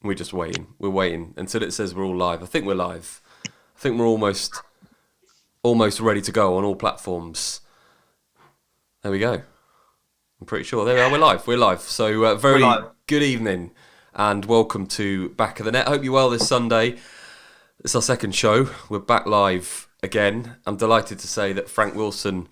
We're just waiting. We're waiting until it says we're all live. I think we're live. I think we're almost ready to go on all platforms. There we go. I'm pretty sure. There we are. We're live. We're live. So very good evening and welcome to Back of the Net. I hope you're well this Sunday. It's our second show. We're back live again. I'm delighted to say that Frank Wilson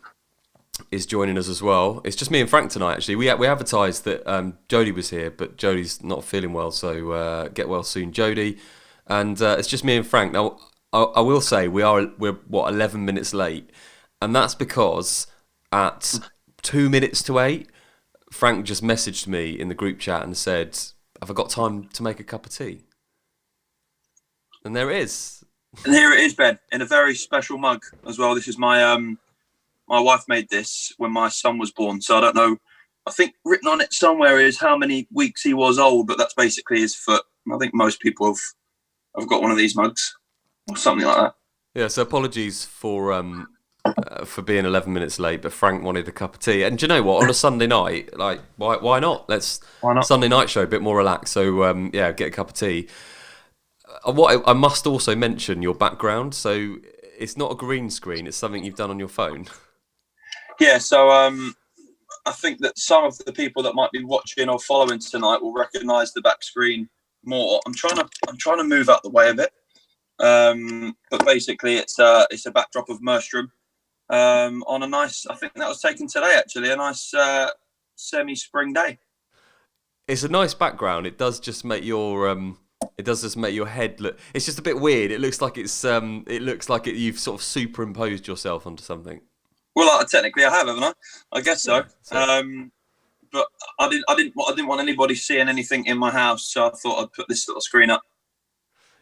is joining us as well. It's just me and Frank tonight, actually. We advertised that Jodie was here, but Jodie's not feeling well, so get well soon, Jodie. And it's just me and Frank. Now, I will say we're 11 minutes late, and that's because at 2 minutes to 8, Frank just messaged me in the group chat and said, "Have I got time to make a cup of tea?" And there it is. And here it is, Ben, in a very special mug as well. This is my wife made this when my son was born, so I don't know. I think written on it somewhere is how many weeks he was old, but that's basically his foot. I think most people have got one of these mugs or something like that. Yeah, so apologies for being 11 minutes late, but Frank wanted a cup of tea. And do you know what? On a Sunday night, like, why not? Why not? Sunday night show, a bit more relaxed. So, yeah, get a cup of tea. What I must also mention your background. So it's not a green screen. It's something you've done on your phone. Yeah, so I think that some of the people that might be watching or following tonight will recognise the back screen more. I'm trying to move out the way a bit, but basically it's a backdrop of Merstrom on a nice. I think that was taken today, actually, a nice semi-spring day. It's a nice background. It does just make your head look. It's just a bit weird. It looks like you've sort of superimposed yourself onto something. Well, technically I have, haven't I? I guess so. But I didn't want anybody seeing anything in my house, so I thought I'd put this little screen up.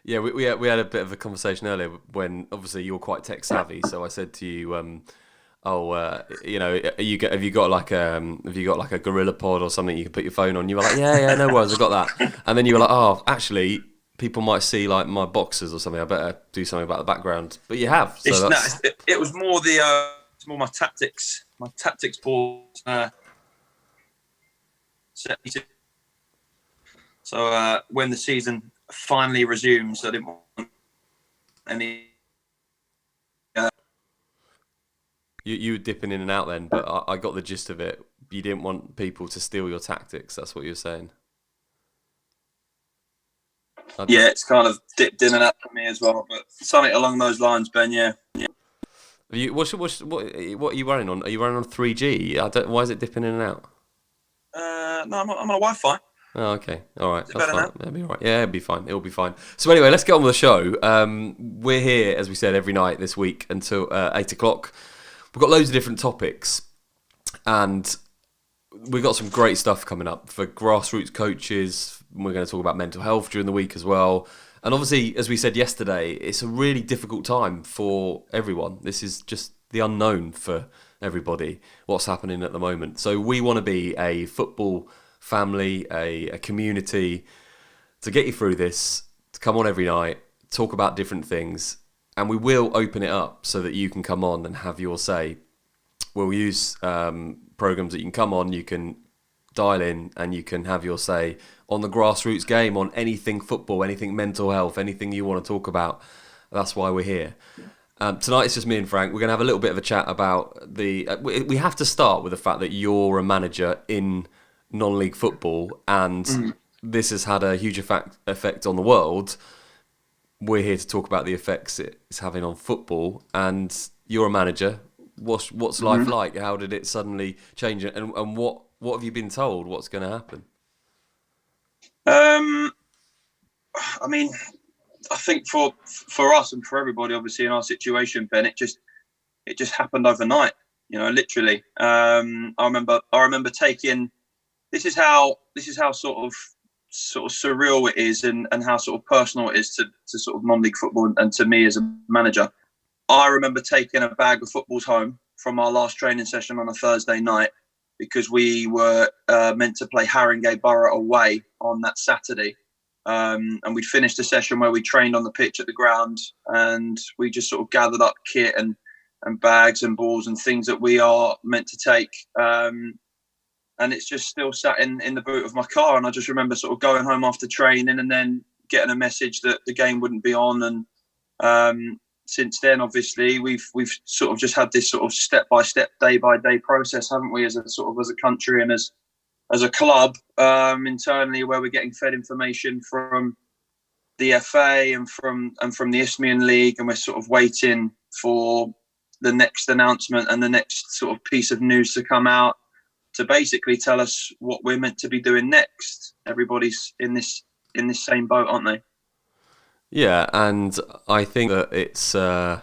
Yeah, we had a bit of a conversation earlier when obviously you're quite tech savvy. So I said to you, have you got like a Gorilla Pod or something you can put your phone on? You were like, yeah, no worries, I got that. And then you were like, oh, actually, people might see like my boxes or something. I better do something about the background. But you have. So it was more it's more my tactics board. So when the season finally resumes, I didn't want any. You were dipping in and out then, but I got the gist of it. You didn't want people to steal your tactics. That's what you were saying. Yeah, it's kind of dipped in and out for me as well, but something along those lines, Ben. Yeah. What are you running on? Are you running on 3G? Why is it dipping in and out? No, I'm on a Wi-Fi. Oh, okay. All right. Is it better now? It'll be all right. Yeah, it'll be fine. It'll be fine. So anyway, let's get on with the show. We're here, as we said, every night this week until 8 o'clock. We've got loads of different topics, and we've got some great stuff coming up for grassroots coaches. We're going to talk about mental health during the week as well. And obviously, as we said yesterday, it's a really difficult time for everyone. This is just the unknown for everybody, what's happening at the moment. So we want to be a football family, a community to get you through this, to come on every night, talk about different things. And we will open it up so that you can come on and have your say. We'll use programs that you can come on, you can dial in and you can have your say on the grassroots game, on anything football, anything mental health, anything you want to talk about. That's why we're here. Tonight it's just me and Frank. We're going to have a little bit of a chat about we have to start with the fact that you're a manager in non-league football and this has had a huge effect on the world. We're here to talk about the effects it's having on football, and you're a manager. What's life like? How did it suddenly change? And what have you been told? What's going to happen? I mean, I think for us and for everybody, obviously in our situation, Ben, it just happened overnight. You know, literally. I remember taking. This is how sort of surreal it is, and how sort of personal it is to sort of non-league football and to me as a manager. I remember taking a bag of footballs home from our last training session on a Thursday night because we were meant to play Haringey Borough away on that Saturday. And we'd finished a session where we trained on the pitch at the ground, and we just sort of gathered up kit and bags and balls and things that we are meant to take. and it's just still sat in the boot of my car. And I just remember sort of going home after training and then getting a message that the game wouldn't be on. And since then, obviously, we've sort of just had this sort of step by step, day by day process, haven't we, as a country and as a club, internally, where we're getting fed information from the FA and from the Isthmian League, and we're sort of waiting for the next announcement and the next sort of piece of news to come out to basically tell us what we're meant to be doing next. Everybody's in this same boat, aren't they? Yeah, and I think that it's I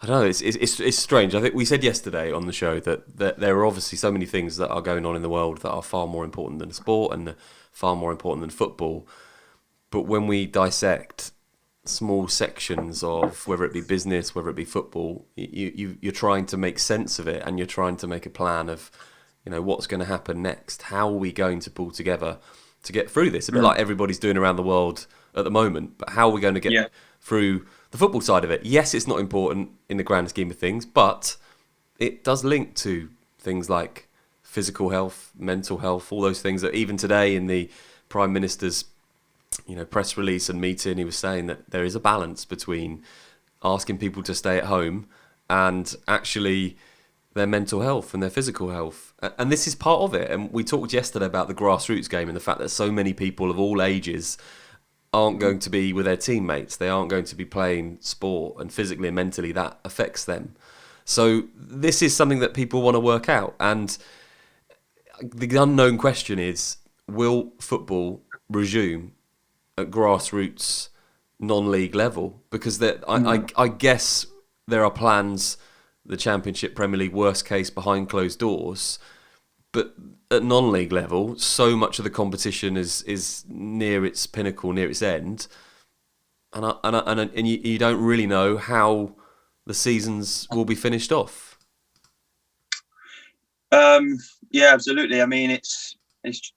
don't know, it's strange. I think we said yesterday on the show that there are obviously so many things that are going on in the world that are far more important than sport and far more important than football. But when we dissect small sections of whether it be business, whether it be football, you're trying to make sense of it, and you're trying to make a plan of, what's going to happen next. How are we going to pull together to get through this? A bit like everybody's doing around the world at the moment, but how are we going to get through the football side of it? Yes, it's not important in the grand scheme of things, but it does link to things like physical health, mental health, all those things that even today in the Prime Minister's press release and meeting, he was saying that there is a balance between asking people to stay at home and actually their mental health and their physical health. And this is part of it. And we talked yesterday about the grassroots game and the fact that so many people of all ages aren't going to be with their teammates. They aren't going to be playing sport, and physically and mentally that affects them. So this is something that people want to work out. And the unknown question is, will football resume at grassroots non-league level? Because I guess there are plans, the Championship, Premier League, worst case behind closed doors, but at non-league level, so much of the competition is near its pinnacle, near its end, and you don't really know how the seasons will be finished off. Yeah, absolutely. I mean, it's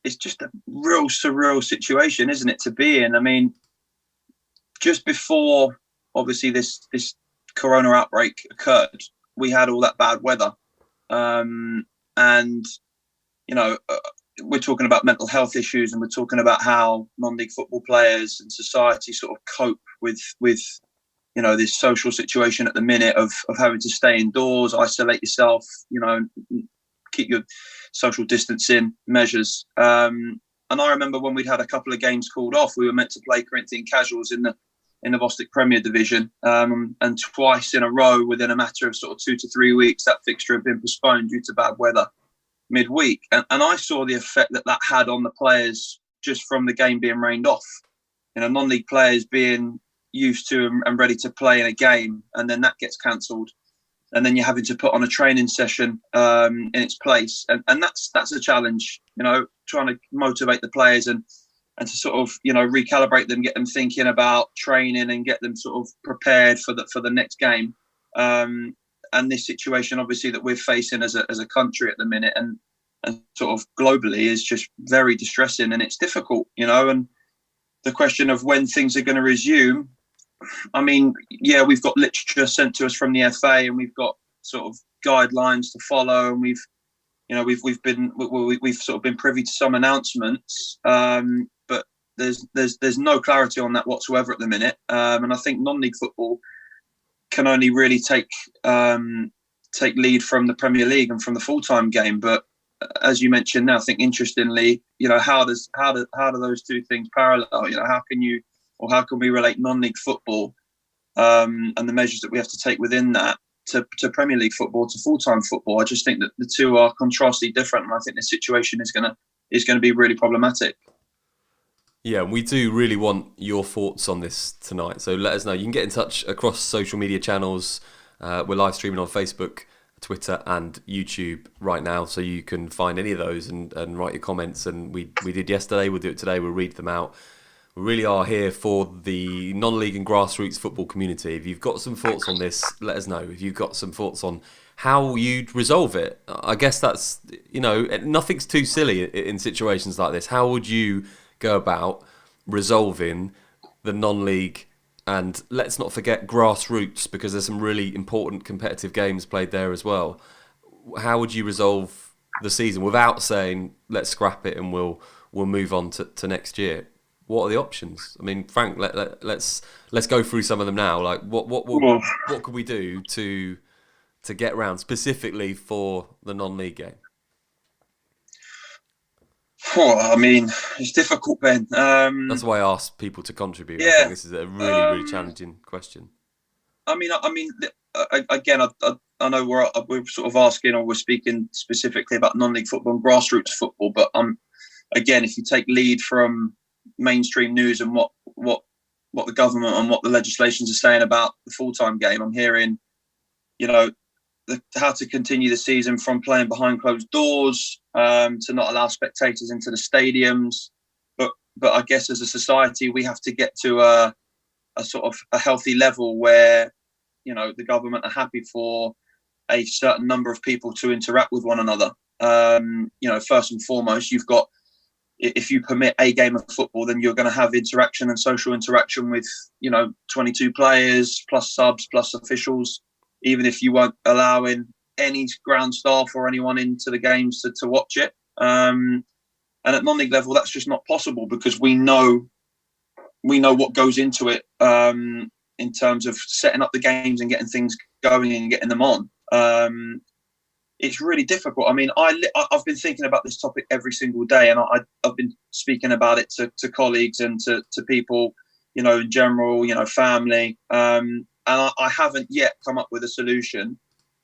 just a real surreal situation, isn't it, to be in? I mean, just before obviously this corona outbreak occurred, we had all that bad weather, and we're talking about mental health issues, and we're talking about how non-league football players and society sort of cope with this social situation at the minute of having to stay indoors, isolate yourself, keep your social distancing measures. And I remember when we'd had a couple of games called off, we were meant to play Corinthian Casuals in the Bostik Premier Division, and twice in a row within a matter of sort of 2 to 3 weeks, that fixture had been postponed due to bad weather midweek. And I saw the effect that had on the players just from the game being rained off. Non-league players being used to and ready to play in a game, and then that gets cancelled, and then you're having to put on a training session in its place, and that's a challenge. Trying to motivate the players and to sort of recalibrate them, get them thinking about training, and get them sort of prepared for the next game. And this situation, obviously, that we're facing as a country at the minute, and sort of globally, is just very distressing, and it's difficult. And the question of when things are going to resume. I mean, yeah, we've got literature sent to us from the FA, and we've got sort of guidelines to follow, and we've sort of been privy to some announcements, but there's no clarity on that whatsoever at the minute. And I think non-league football can only really take lead from the Premier League and from the full-time game. But as you mentioned now, I think interestingly, how do those two things parallel? How can we relate non-league football and the measures that we have to take within that to Premier League football, to full-time football? I just think that the two are contrastly different, and I think this situation is going to be really problematic. Yeah, we do really want your thoughts on this tonight. So let us know. You can get in touch across social media channels. We're live streaming on Facebook, Twitter and YouTube right now, so you can find any of those and write your comments. And we did yesterday, we'll do it today, we'll read them out. We really are here for the non-league and grassroots football community. If you've got some thoughts on this, let us know. If you've got some thoughts on how you'd resolve it, I guess that's, nothing's too silly in situations like this. How would you go about resolving the non-league, and let's not forget grassroots, because there's some really important competitive games played there as well. How would you resolve the season without saying let's scrap it and we'll move on to next year, what are the options? I mean, Frank, let's go through some of them now. Like what could we do to get round specifically for the non-league game? I mean, it's difficult, Ben. That's why I asked people to contribute. Yeah, I think this is a really challenging question. I mean, again, I know we're sort of asking, or we're speaking specifically about non-league football and grassroots football, but again, if you take lead from mainstream news and what the government and what the legislations are saying about the full-time game, I'm hearing, how to continue the season from playing behind closed doors, to not allow spectators into the stadiums. But I guess as a society, we have to get to a sort of a healthy level where, the government are happy for a certain number of people to interact with one another. First and foremost, if you permit a game of football, then you're going to have interaction and social interaction with, 22 players plus subs plus officials, even if you weren't allowing any ground staff or anyone into the games to watch it. And at non-league level, that's just not possible because we know what goes into it in terms of setting up the games and getting things going and getting them on. It's really difficult. I mean, I've been thinking about this topic every single day, and I've been speaking about it to colleagues and to people, in general, family. And I haven't yet come up with a solution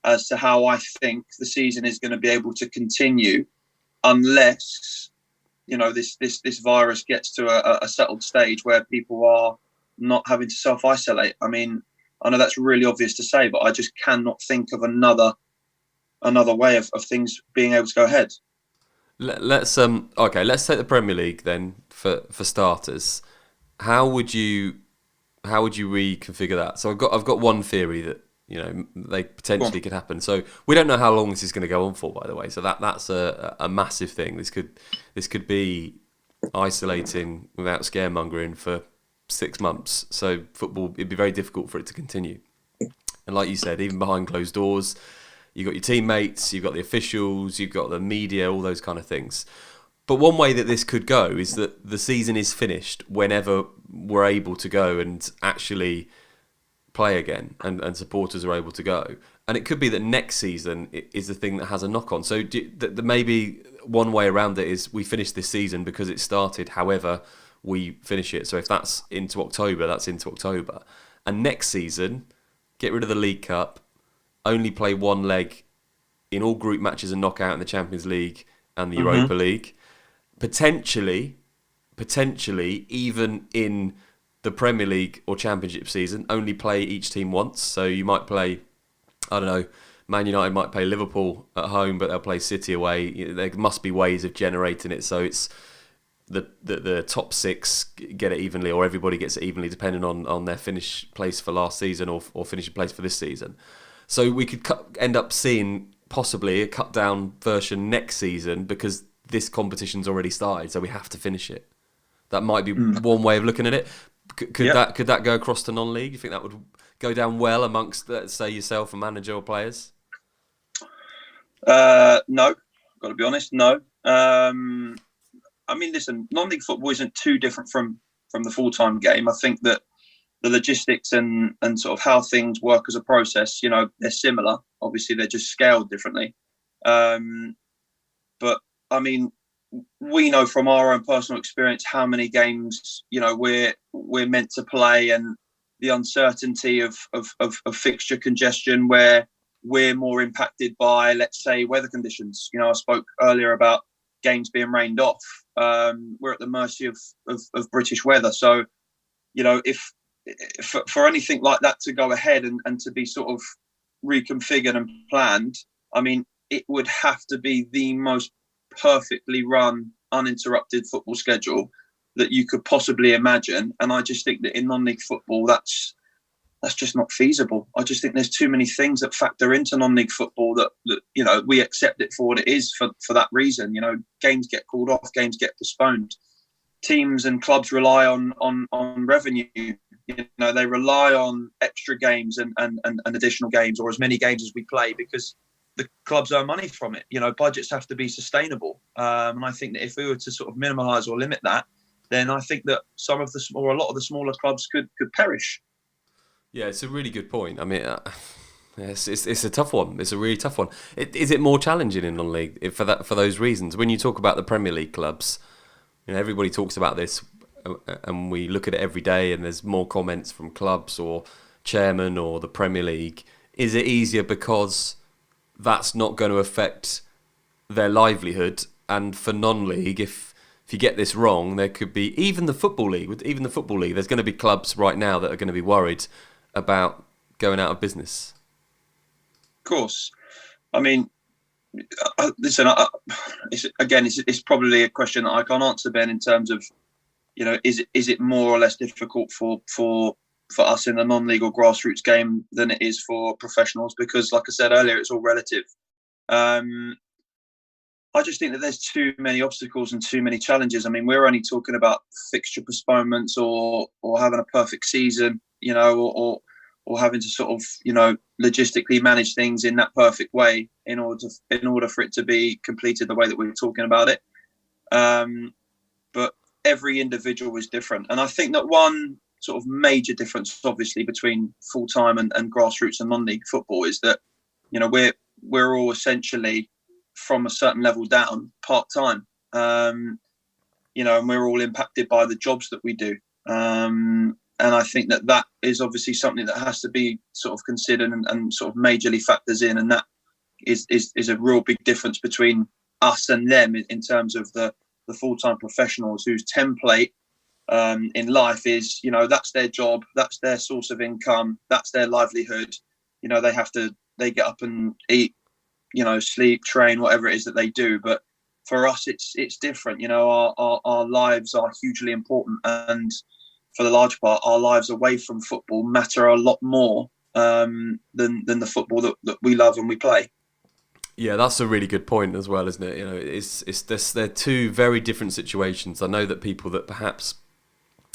as to how I think the season is going to be able to continue unless, this virus gets to a settled stage where people are not having to self-isolate. I mean, I know that's really obvious to say, but I just cannot think of another way of things being able to go ahead. Let's take the Premier League then for starters. How would you reconfigure that? So I've got one theory that they potentially could happen. So we don't know how long this is going to go on for, by the way. So that's a massive thing. This could be isolating without scaremongering for 6 months. So football, it'd be very difficult for it to continue. And like you said, even behind closed doors, you've got your teammates, you've got the officials, you've got the media, all those kind of things. But one way that this could go is that the season is finished whenever we're able to go and actually play again and supporters are able to go. And it could be that next season is the thing that has a knock-on. So maybe one way around it is we finish this season because it started however we finish it. So if that's into October, that's into October. And next season, get rid of the League Cup, only play one leg in all group matches and knockout in the Champions League and the Europa League. Potentially, even in the Premier League or Championship season, only play each team once. So you might play, I don't know, Man United might play Liverpool at home, but they'll play City away. There must be ways of generating it so it's the top 6 get it evenly, or everybody gets it evenly, depending on their finish place for last season or finishing place for this season. So we could end up seeing possibly a cut down version next season because this competition's already started, so we have to finish it. That might be one way of looking at it. Could that go across to non-league? You think that would go down well amongst, let's say, yourself, a manager or players? No, got to be honest, no. I mean, listen, non-league football isn't too different from the full-time game. I think that the logistics and sort of how things work as a process, they're similar. Obviously, they're just scaled differently. But I mean, we know from our own personal experience how many games, we're meant to play, and the uncertainty of fixture congestion, where we're more impacted by, let's say, weather conditions. I spoke earlier about games being rained off. We're at the mercy of British weather. So, if for anything like that to go ahead and to be sort of reconfigured and planned, I mean, it would have to be the most perfectly run, uninterrupted football schedule that you could possibly imagine. And I just think that in non-league football, that's just not feasible. I just think there's too many things that factor into non-league football that we accept it for what it is for that reason. Games get called off, games get postponed. Teams and clubs rely on revenue. They rely on extra games and additional games, or as many games as we play, because the clubs earn money from it. Budgets have to be sustainable. And I think that if we were to sort of minimalise or limit that, then I think that a lot of the smaller clubs could perish. Yeah, it's a really good point. I mean, it's a tough one. It's a really tough one. Is it more challenging in non-league for those reasons? When you talk about the Premier League clubs, everybody talks about this, and we look at it every day, and there's more comments from clubs or chairman or the Premier League. Is it easier because that's not going to affect their livelihood? And for non-league, if you get this wrong, there could be even the football league. There's going to be clubs right now that are going to be worried about going out of business. Of course, I mean, listen. It's probably a question that I can't answer, Ben. In terms of, is it more or less difficult for us in the non-league or grassroots game than it is for professionals? Because, like I said earlier, it's all relative. I just think that there's too many obstacles and too many challenges. I mean, we're only talking about fixture postponements or having a perfect season, or having to sort of, logistically manage things in that perfect way in order for it to be completed the way that we're talking about it. But every individual is different. And I think that one sort of major difference, obviously, between full-time and grassroots and non-league football is that, we're all essentially from a certain level down part-time, and we're all impacted by the jobs that we do. And I think that is obviously something that has to be sort of considered and sort of majorly factors in. And that is a real big difference between us and them in terms of the full-time professionals whose template in life is, that's their job, that's their source of income, that's their livelihood. They get up and eat, sleep, train, whatever it is that they do. But for us, it's different. Our lives are hugely important, and for the large part, our lives away from football matter a lot more than the football that we love and we play. Yeah, that's a really good point as well, isn't it? They're two very different situations. I know that people that perhaps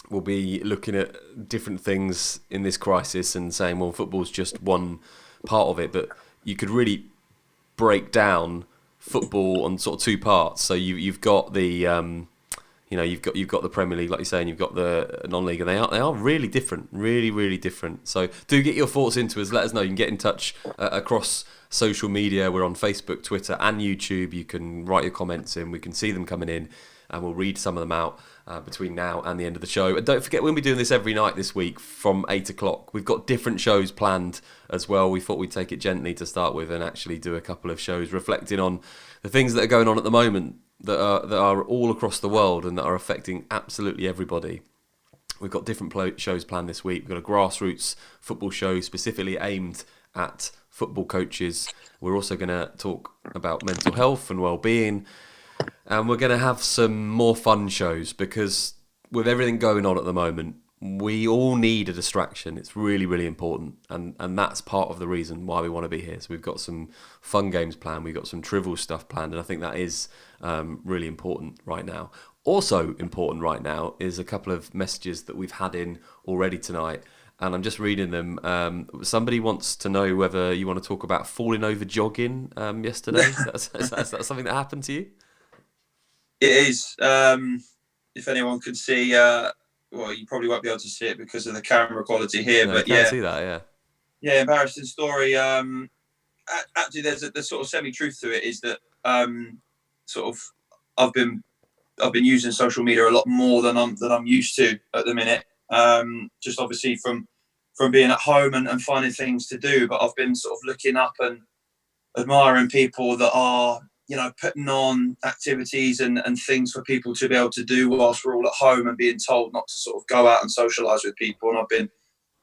will be looking at different things in this crisis and saying, well, football's just one part of it, but you could really break down football on sort of two parts. So you've got the you've got the Premier League, like you're saying, you've got the non-league, and they are really different, really, really different. So do get your thoughts into us. Let us know. You can get in touch across social media. We're on Facebook, Twitter, and YouTube. You can write your comments in. We can see them coming in, and we'll read some of them out between now and the end of the show. And don't forget, we'll be doing this every night this week from 8 o'clock. We've got different shows planned as well. We thought we'd take it gently to start with and actually do a couple of shows reflecting on the things that are going on at the moment that are all across the world and that are affecting absolutely everybody. We've got different shows planned this week. We've got a grassroots football show specifically aimed at football coaches. We're also going to talk about mental health and well-being. And we're going to have some more fun shows because with everything going on at the moment, we all need a distraction. It's really, really important. And that's part of the reason why we want to be here. So we've got some fun games planned. We've got some trivial stuff planned. And I think that is really important right now. Also important right now is a couple of messages that we've had in already tonight. And I'm just reading them. Somebody wants to know whether you want to talk about falling over jogging yesterday. Is that something that happened to you? It is. If anyone could see, well, you probably won't be able to see it because of the camera quality here. No, but you can't see that, yeah. Yeah, embarrassing story. Actually, there's sort of semi-truth to it. Is that sort of I've been using social media a lot more than I'm used to at the minute. Just obviously from being at home and finding things to do, but I've been sort of looking up and admiring people that are, putting on activities and things for people to be able to do whilst we're all at home and being told not to sort of go out and socialise with people. And I've been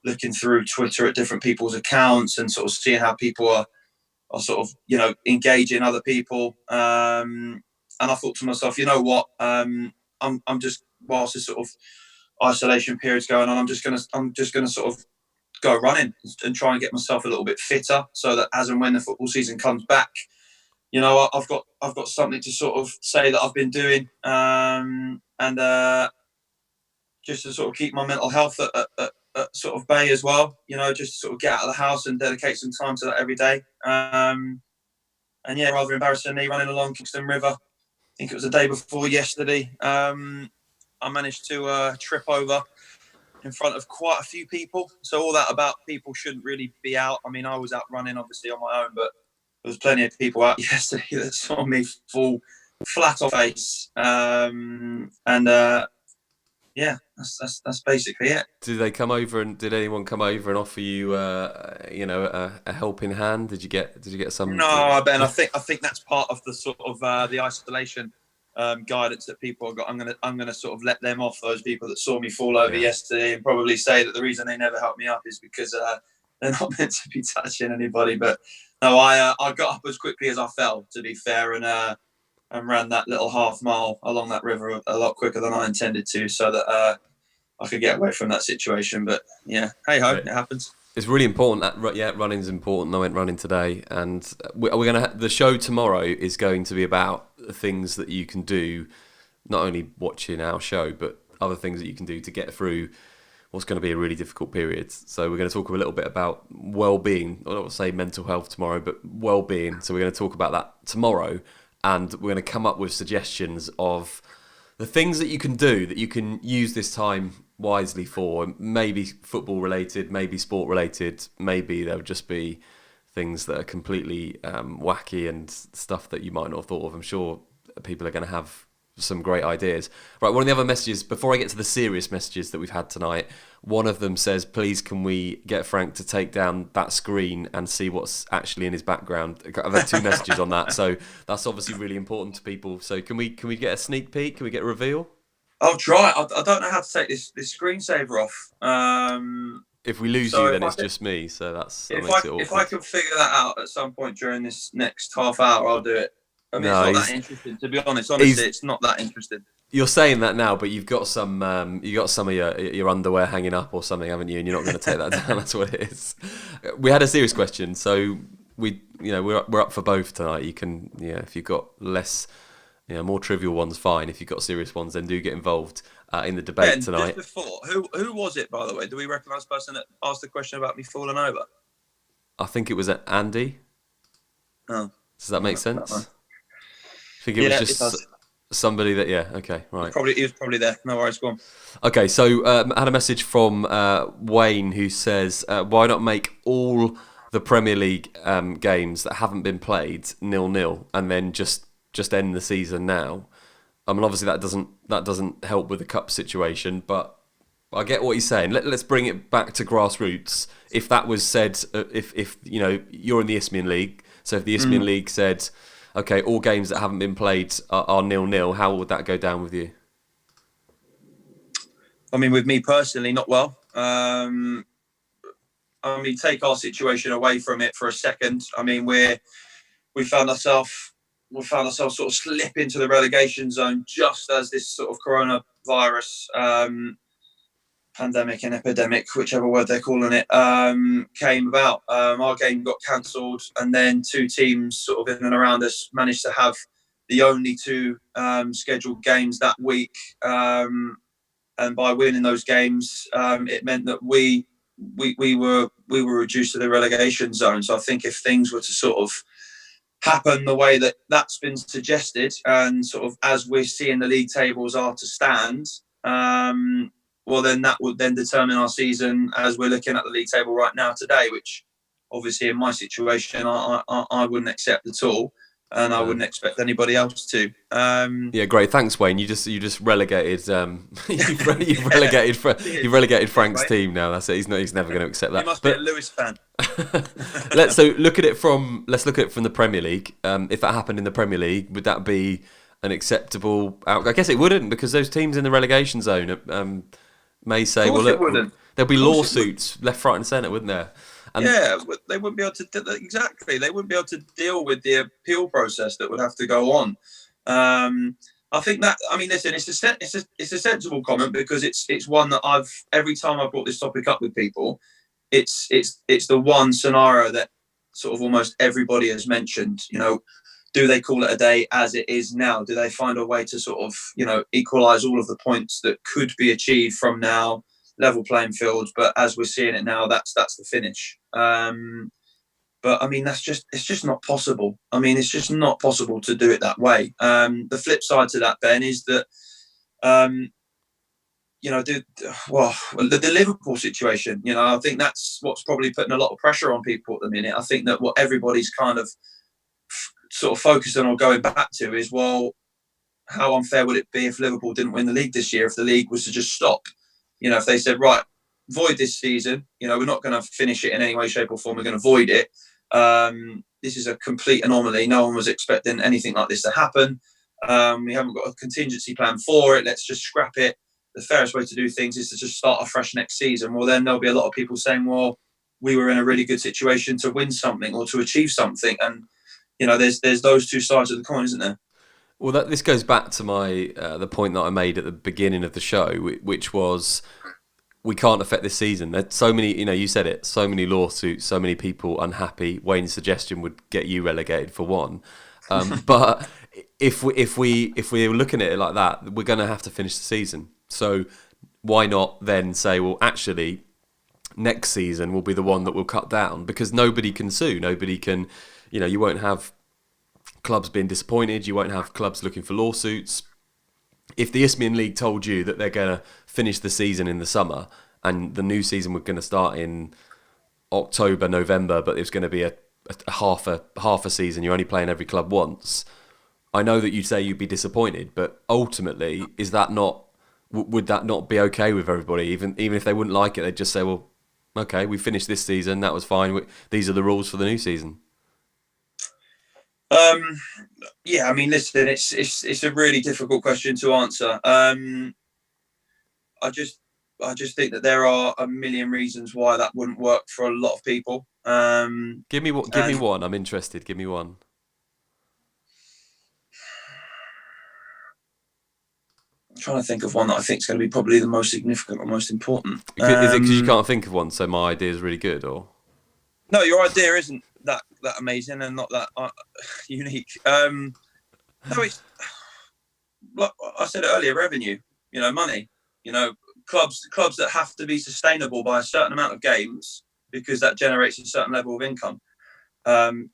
looking through Twitter at different people's accounts and sort of seeing how people are sort of, engaging other people. And I thought to myself, you know what, I'm just, whilst this sort of isolation period's going on, I'm just gonna sort of go running and try and get myself a little bit fitter so that as and when the football season comes back, I've got something to sort of say that I've been doing, and just to sort of keep my mental health at sort of bay as well. Just to sort of get out of the house and dedicate some time to that every day. yeah, rather embarrassingly, running along Kingston River. I think it was the day before yesterday. I managed to trip over in front of quite a few people. So all that about people shouldn't really be out. I mean, I was out running obviously on my own, but there was plenty of people out yesterday that saw me fall flat on face. Yeah, that's basically it. Did they come over and did anyone come over and offer you, a helping hand? Did you get some? No, Ben. I think that's part of the sort of the isolation guidance that people have got. I'm gonna sort of let them off, those people that saw me fall over yesterday, and probably say that the reason they never helped me up is because they're not meant to be touching anybody. But no, I got up as quickly as I fell, to be fair, and ran that little half mile along that river a lot quicker than I intended to, so that I could get away from that situation. But yeah, hey ho, it happens. It's really important. Running's important. I went running today, and we're gonna. The show tomorrow is going to be about things that you can do, not only watching our show, but other things that you can do to get through what's going to be a really difficult period. So we're going to talk a little bit about well-being. I don't want to say mental health tomorrow, but well-being. So we're going to talk about that tomorrow, and we're going to come up with suggestions of the things that you can do that you can use this time wisely for. Maybe football related, maybe sport related, maybe there'll just be things that are completely wacky and stuff that you might not have thought of. I'm sure people are going to have some great ideas. Right, one of the other messages, before I get to the serious messages that we've had tonight, one of them says, please can we get Frank to take down that screen and see what's actually in his background. I've had 2 messages on that, so that's obviously really important to people. So can we get a sneak peek? Can we get a reveal? I'll try. I don't know how to take this screensaver off. If we lose you, then it's just me. So that's if I can figure that out at some point during this next half hour, I'll do it. I mean, it's not that interesting, to be honest. Honestly, it's not that interesting. You're saying that now, but you've got some of your underwear hanging up or something, haven't you? And you're not going to take that down. That's what it is. We had a serious question, so we're up for both tonight. You can, if you've got less, more trivial ones, fine. If you've got serious ones, then do get involved in the debate tonight. Just before, who was it, by the way? Do we recognise the person that asked the question about me falling over? I think it was Andy. Oh, does that make sense? I think it was just somebody that, okay, right. He was probably there. No worries, go on. Okay, so I had a message from Wayne who says, why not make all the Premier League games that haven't been played 0-0 and then just end the season now? I mean, obviously that doesn't help with the cup situation, but I get what he's saying. Let's bring it back to grassroots. If that was said, if you're in the Isthmian League, so if the Isthmian League said, okay, all games that haven't been played are 0-0, how would that go down with you? I mean, with me personally, not well. Take our situation away from it for a second. I mean, we found ourselves sort of slip into the relegation zone just as this sort of coronavirus pandemic and epidemic, whichever word they're calling it, came about. Our game got cancelled, and then 2 teams sort of in and around us managed to have the only 2 scheduled games that week. And by winning those games, it meant that we were reduced to the relegation zone. So I think if things were to sort of happen the way that that's been suggested, and sort of as we're seeing the league tables are to stand, well, then that would then determine our season as we're looking at the league table right now today, which obviously in my situation I wouldn't accept at all, and I wouldn't expect anybody else to. Great, thanks, Wayne. You just relegated. You've relegated Frank's team now. That's it. He's never going to accept that. You must be a Lewis fan. Let's look at it from the Premier League. If that happened in the Premier League, would that be an acceptable outcome? I guess it wouldn't, because those teams in the relegation zone may say, well, look, there'll be lawsuits left, right, and centre, wouldn't there? And they wouldn't be able to exactly. They wouldn't be able to deal with the appeal process that would have to go on. I think that, I mean, listen, it's a sensible comment, because it's one that every time I brought this topic up with people, it's the one scenario that sort of almost everybody has mentioned. Do they call it a day as it is now? Do they find a way to sort of, equalise all of the points that could be achieved from now, level playing field? But as we're seeing it now, that's the finish. But But I mean, it's just not possible. I mean, it's just not possible to do it that way. The flip side to that, Ben, is that the Liverpool situation. I think that's what's probably putting a lot of pressure on people at the minute. I think that what everybody's kind of sort of focusing on or going back to is, well, how unfair would it be if Liverpool didn't win the league this year? If the league was to just stop, if they said, right, void this season, we're not going to finish it in any way, shape, or form. We're going to void it. This is a complete anomaly. No one was expecting anything like this to happen. We haven't got a contingency plan for it. Let's just scrap it. The fairest way to do things is to just start afresh next season. Well, then there'll be a lot of people saying, well, we were in a really good situation to win something or to achieve something. And, there's those two sides of the coin, isn't there? Well, this goes back to my the point that I made at the beginning of the show, which was we can't affect this season. There's so many, you said it, so many lawsuits, so many people unhappy. Wayne's suggestion would get you relegated for one. But if we're looking at it like that, we're going to have to finish the season. So why not then say, well, actually, next season will be the one that will cut down, because nobody can sue. Nobody can, you won't have clubs being disappointed. You won't have clubs looking for lawsuits. If the Isthmian League told you that they're going to finish the season in the summer and the new season was going to start in October, November, but it was going to be a half a season, you're only playing every club once, I know that you'd say you'd be disappointed, but ultimately, would that not be okay with everybody? Even if they wouldn't like it, they'd just say, well, okay, we finished this season, that was fine. These are the rules for the new season. Yeah, I mean, listen, it's a really difficult question to answer. I just think that there are a million reasons why that wouldn't work for a lot of people. Give me one. I'm interested. Give me one. I'm trying to think of one that I think is going to be probably the most significant or most important. Is it because you can't think of one, so my idea is really good, or? No, your idea isn't that amazing and not that unique. No, it's like I said earlier, revenue. Money. Clubs that have to be sustainable by a certain amount of games because that generates a certain level of income.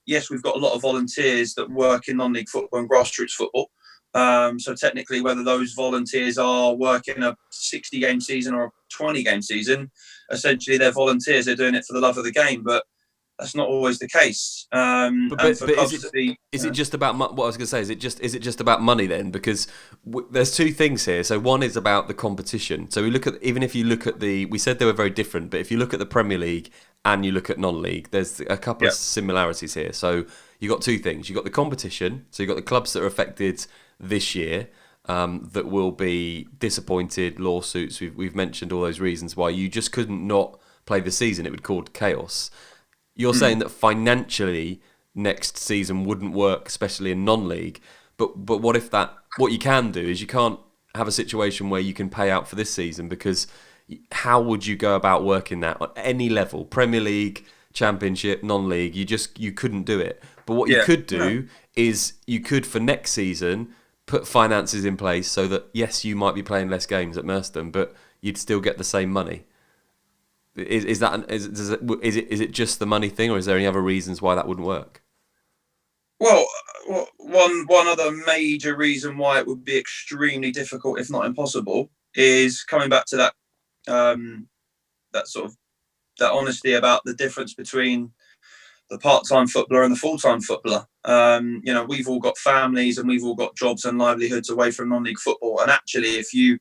Yes, we've got a lot of volunteers that work in non-league football and grassroots football. So technically, whether those volunteers are working a 60-game season or a 20-game season, essentially they're volunteers. They're doing it for the love of the game, but that's not always the case. Is it just about what I was going to say? Is it just about money then? Because there's two things here. So one is about the competition. So even if you look at we said they were very different, but if you look at the Premier League and you look at non-league, there's a couple of similarities here. So you got two things. You got the competition. So you got the clubs that are affected this year that will be disappointed, lawsuits. We've mentioned all those reasons why you just couldn't not play the season. It would cause chaos. You're saying that financially next season wouldn't work, especially in non-league. But what if what you can do is you can't have a situation where you can pay out for this season, because how would you go about working that on any level? Premier League, Championship, non-league, you couldn't do it. But what you could do is you could, for next season, put finances in place so that, yes, you might be playing less games at Merstham, but you'd still get the same money. Is it just the money thing, or is there any other reasons why that wouldn't work? Well, one other major reason why it would be extremely difficult, if not impossible, is coming back to that that honesty about the difference between the part-time footballer and the full-time footballer. We've all got families and we've all got jobs and livelihoods away from non-league football. And actually, if you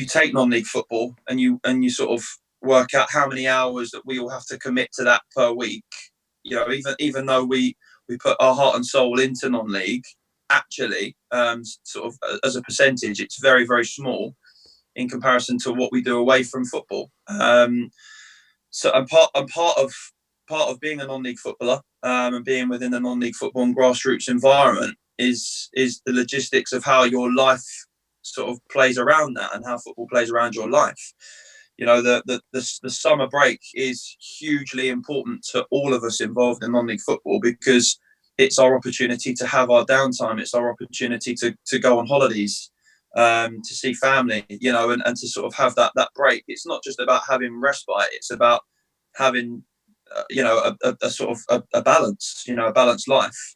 take non-league football and you sort of work out how many hours that we all have to commit to that per week, even though we put our heart and soul into non-league, actually, sort of as a percentage, it's very, very small in comparison to what we do away from football. So part of being a non-league footballer and being within the non-league football and grassroots environment is the logistics of how your life sort of plays around that and how football plays around your life. The summer break is hugely important to all of us involved in non-league football, because it's our opportunity to have our downtime. It's our opportunity to go on holidays, to see family, and to sort of have that break. It's not just about having respite. It's about having a sort of a balance, a balanced life.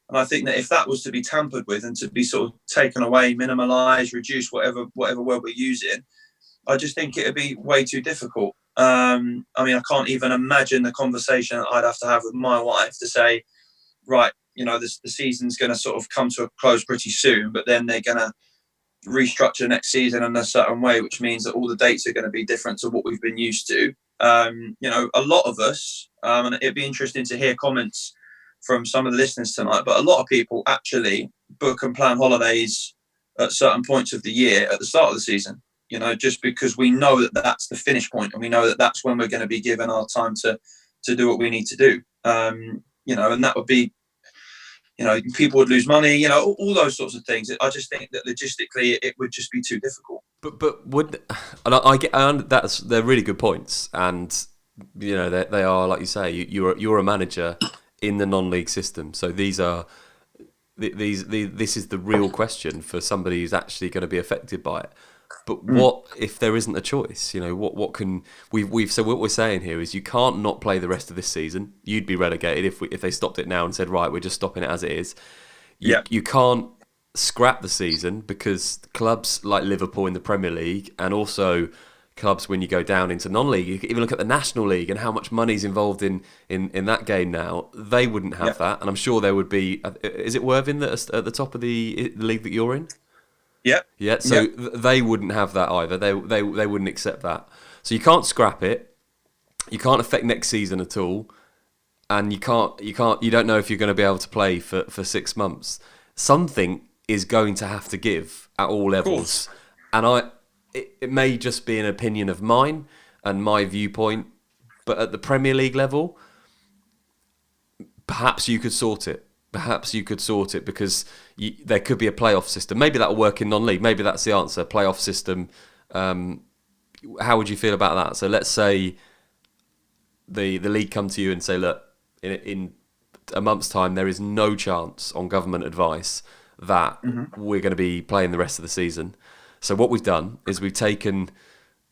And I think that if that was to be tampered with and to be sort of taken away, minimalised, reduced, whatever word we're using, I just think it would be way too difficult. I mean, I can't even imagine the conversation that I'd have to have with my wife to say, right, the season's going to sort of come to a close pretty soon, but then they're going to restructure next season in a certain way, which means that all the dates are going to be different to what we've been used to. A lot of us, and it'd be interesting to hear comments from some of the listeners tonight, but a lot of people actually book and plan holidays at certain points of the year at the start of the season, just because we know that that's the finish point, and we know that that's when we're going to be given our time to do what we need to do. And that would be, people would lose money, all those sorts of things. I just think that logistically it would just be too difficult. But would, and they're really good points, and they are, like you say, you're a manager in the non-league system, so this is the real question for somebody who's actually going to be affected by it. But what if there isn't a choice? What can we've so what we're saying here is you can't not play the rest of this season. You'd be relegated if they stopped it now and said, right, we're just stopping it as it is. You can't scrap the season because clubs like Liverpool in the Premier League, and also clubs when you go down into non-league, you can even look at the National League and how much money's involved in that game now. They wouldn't have that, and I'm sure there would be. Is it Worthing that's at the top of the league that you're in? Yeah. So they wouldn't have that either. They wouldn't accept that. So you can't scrap it. You can't affect next season at all, and you don't know if you're going to be able to play for 6 months. Something is going to have to give at all levels, and it may just be an opinion of mine and my viewpoint, but at the Premier League level, perhaps you could sort it. Because there could be a playoff system. Maybe that'll work in non-league. Maybe that's the answer. Playoff system. How would you feel about that? So let's say the league come to you and say, look, in a month's time, there is no chance on government advice that we're going to be playing the rest of the season. So what we've done is we've taken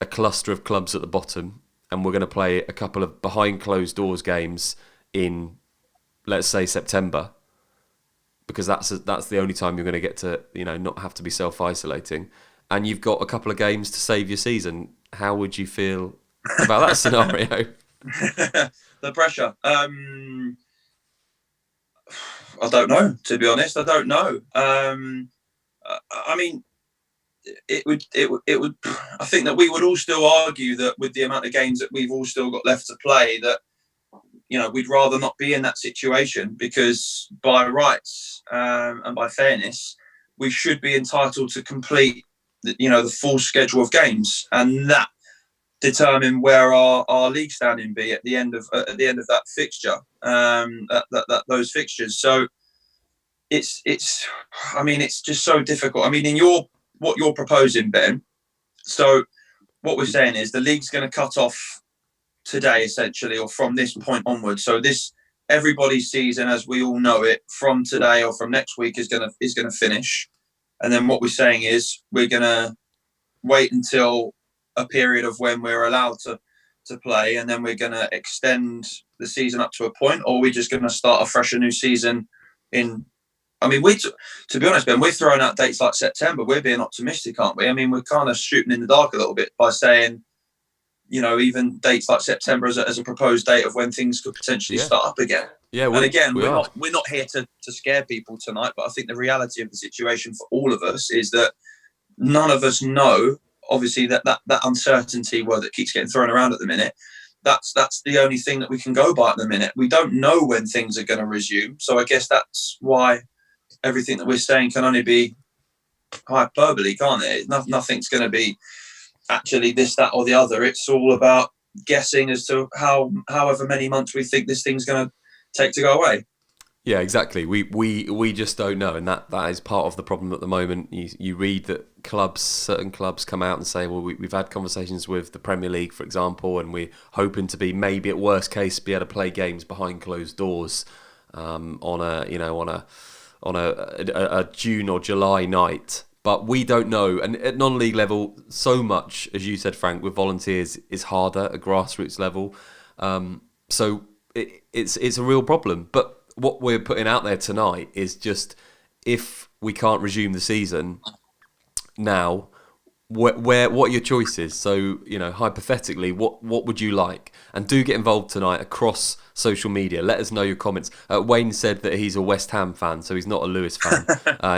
a cluster of clubs at the bottom, and we're going to play a couple of behind closed doors games in, let's say, September. Because that's the only time you're going to get to, not have to be self-isolating. And you've got a couple of games to save your season. How would you feel about that scenario? The pressure. I don't know, to be honest. I don't know. I mean, it would. I think that we would all still argue that with the amount of games that we've all still got left to play, that we'd rather not be in that situation, because by rights and by fairness, we should be entitled to complete the full schedule of games, and that determine where our league standing be at the end of that fixture, those fixtures. So it's just so difficult. I mean, what you're proposing, Ben. So what we're saying is the league's going to cut off today, essentially, or from this point onwards. So everybody's season as we all know it from today or from next week is gonna finish. And then what we're saying is we're gonna wait until a period of when we're allowed to play, and then we're gonna extend the season up to a point, or we're just gonna start a fresh new season in. I mean, to be honest, Ben, we're throwing out dates like September. We're being optimistic, aren't we? I mean, we're kind of shooting in the dark a little bit by saying, even dates like September as a proposed date of when things could potentially start up again. Yeah, and again, we're not here to scare people tonight, but I think the reality of the situation for all of us is that none of us know. Obviously, that uncertainty word that keeps getting thrown around at the minute. That's the only thing that we can go by at the minute. We don't know when things are going to resume, so I guess that's why everything that we're saying can only be hyperbole, can't it? Nothing's going to be actually this, that, or the other. It's all about guessing as to however many months we think this thing's going to take to go away. Yeah, exactly. We just don't know, and that is part of the problem at the moment. You read that certain clubs come out and say, well, we've had conversations with the Premier League, for example, and we're hoping to be, maybe at worst case, be able to play games behind closed doors on a June or July night. But we don't know. And at non-league level, so much, as you said, Frank, with volunteers is harder at grassroots level. So it's a real problem. But what we're putting out there tonight is just, if we can't resume the season now, what are your choices? So, hypothetically, what would you like? And do get involved tonight across social media. Let us know your comments. Wayne said that he's a West Ham fan, so he's not a Lewis fan.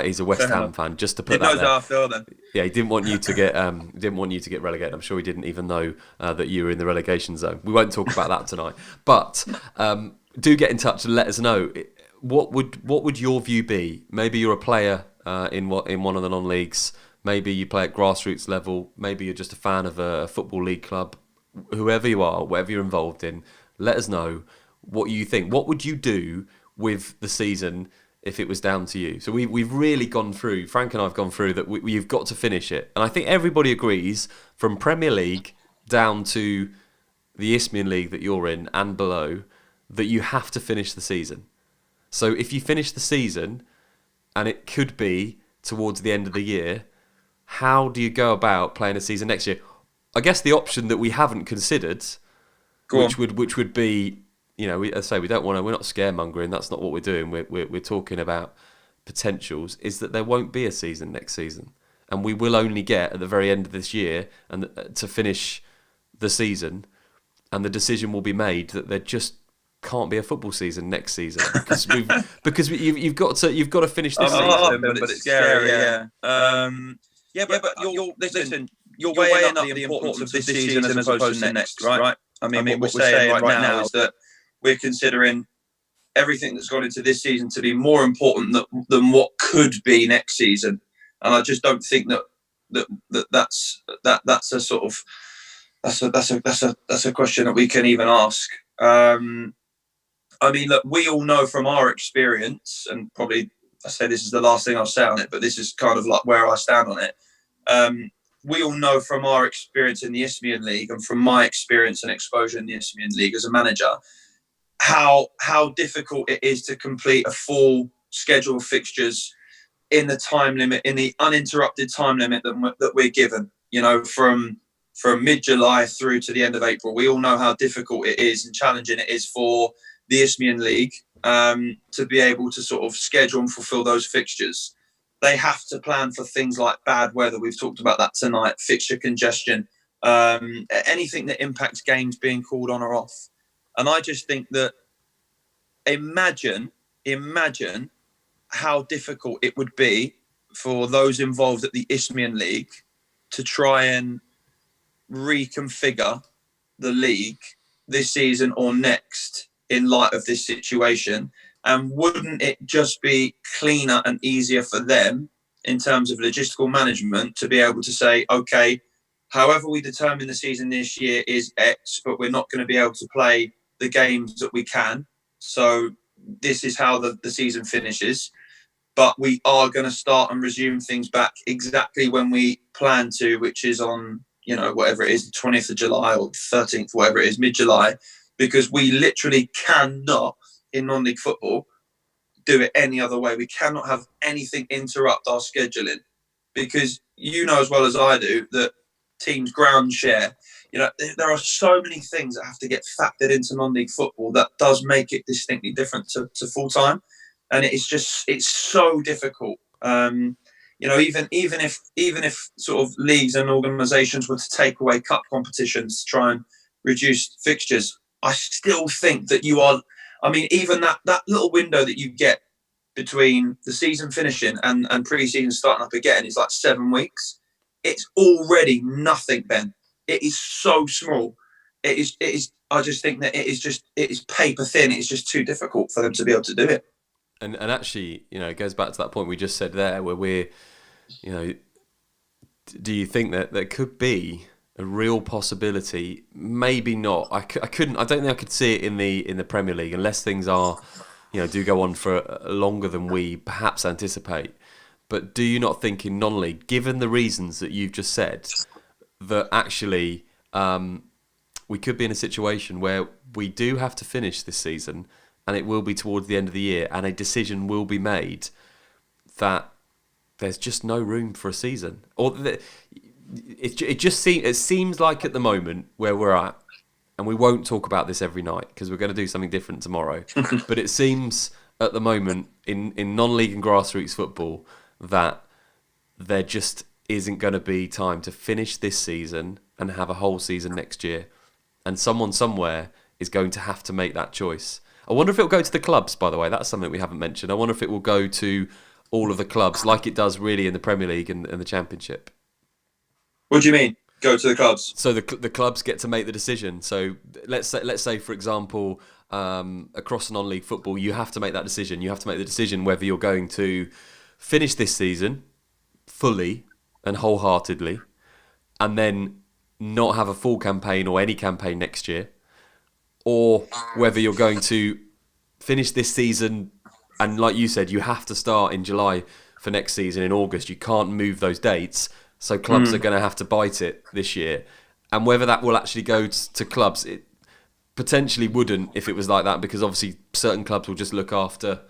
He's a West Ham fan. Just to put that there. He knows how I feel then. Yeah, he didn't want you to get relegated. I'm sure he didn't even know that you were in the relegation zone. We won't talk about that tonight. But do get in touch and let us know. What would your view be? Maybe you're a player in one of the non-leagues. Maybe you play at grassroots level. Maybe you're just a fan of a football league club. Whoever you are, whatever you're involved in, let us know what you think. What would you do with the season if it was down to you? So we've really gone through, Frank and I have gone through that you've got to finish it. And I think everybody agrees, from Premier League down to the Isthmian League that you're in and below, that you have to finish the season. So if you finish the season, and it could be towards the end of the year, how do you go about playing a season next year? I guess the option that we haven't considered, which would be, we don't want to. We're not scaremongering. That's not what we're doing. We're talking about potentials. Is that there won't be a season next season, and we will only get at the very end of this year and to finish the season, and the decision will be made that there just can't be a football season next season because you've got to finish this season. But it's scary. But you're weighing up the importance of this season as opposed to next, right? I mean, what we're saying right now is that we're considering everything that's gone into this season to be more important than what could be next season, and I just don't think that's a sort of that's a question that we can even ask. I mean, look, we all know from our experience, and probably I say this is the last thing I'll say on it, but this is kind of like where I stand on it. We all know from our experience in the Isthmian League and from my experience and exposure in the Isthmian League as a manager, how difficult it is to complete a full schedule of fixtures in the time limit, in the uninterrupted time limit that we're given, from mid-July through to the end of April. We all know how difficult it is and challenging it is for the Isthmian League to be able to sort of schedule and fulfill those fixtures. They have to plan for things like bad weather. We've talked about that tonight, fixture congestion, anything that impacts games being called on or off. And I just think that imagine how difficult it would be for those involved at the Isthmian League to try and reconfigure the league this season or next in light of this situation. And wouldn't it just be cleaner and easier for them in terms of logistical management to be able to say, okay, however we determine the season this year is X, but we're not going to be able to play the games that we can. So this is how the season finishes. But we are going to start and resume things back exactly when we plan to, which is on, whatever it is, the 20th of July or 13th, whatever it is, mid-July, because we literally cannot, in non-league football, do it any other way. We cannot have anything interrupt our scheduling, because as well as I do that teams' ground share, there are so many things that have to get factored into non-league football that does make it distinctly different to full-time. And it's so difficult. Even if sort of leagues and organisations were to take away cup competitions to try and reduce fixtures, I still think that even that little window that you get between the season finishing and pre-season starting up again is like 7 weeks. It's already nothing, Ben. It is so small. It is. I just think that it is paper thin. It's just too difficult for them to be able to do it. And actually, it goes back to that point we just said there, where we're, do you think that there could be a real possibility? Maybe not. I don't think I could see it in the Premier League unless things are, do go on for longer than we perhaps anticipate. But do you not think in non-league, given the reasons that you've just said, that actually we could be in a situation where we do have to finish this season, and it will be towards the end of the year, and a decision will be made that there's just no room for a season, or it seems like at the moment where we're at, and we won't talk about this every night because we're going to do something different tomorrow, but it seems at the moment in non-league and grassroots football that there just isn't going to be time to finish this season and have a whole season next year. And someone somewhere is going to have to make that choice. I wonder if it will go to the clubs, by the way. That's something we haven't mentioned. I wonder if it will go to all of the clubs like it does really in the Premier League and the Championship. What do you mean? Go to the clubs? So the clubs get to make the decision. So let's say for example, across non-league football, you have to make that decision. You have to make the decision whether you're going to finish this season fully and wholeheartedly, and then not have a full campaign or any campaign next year, or whether you're going to finish this season and, like you said, you have to start in July for next season in August. You can't move those dates, so clubs are going to have to bite it this year. And whether that will actually go to clubs, it potentially wouldn't if it was like that, because obviously certain clubs will just look after,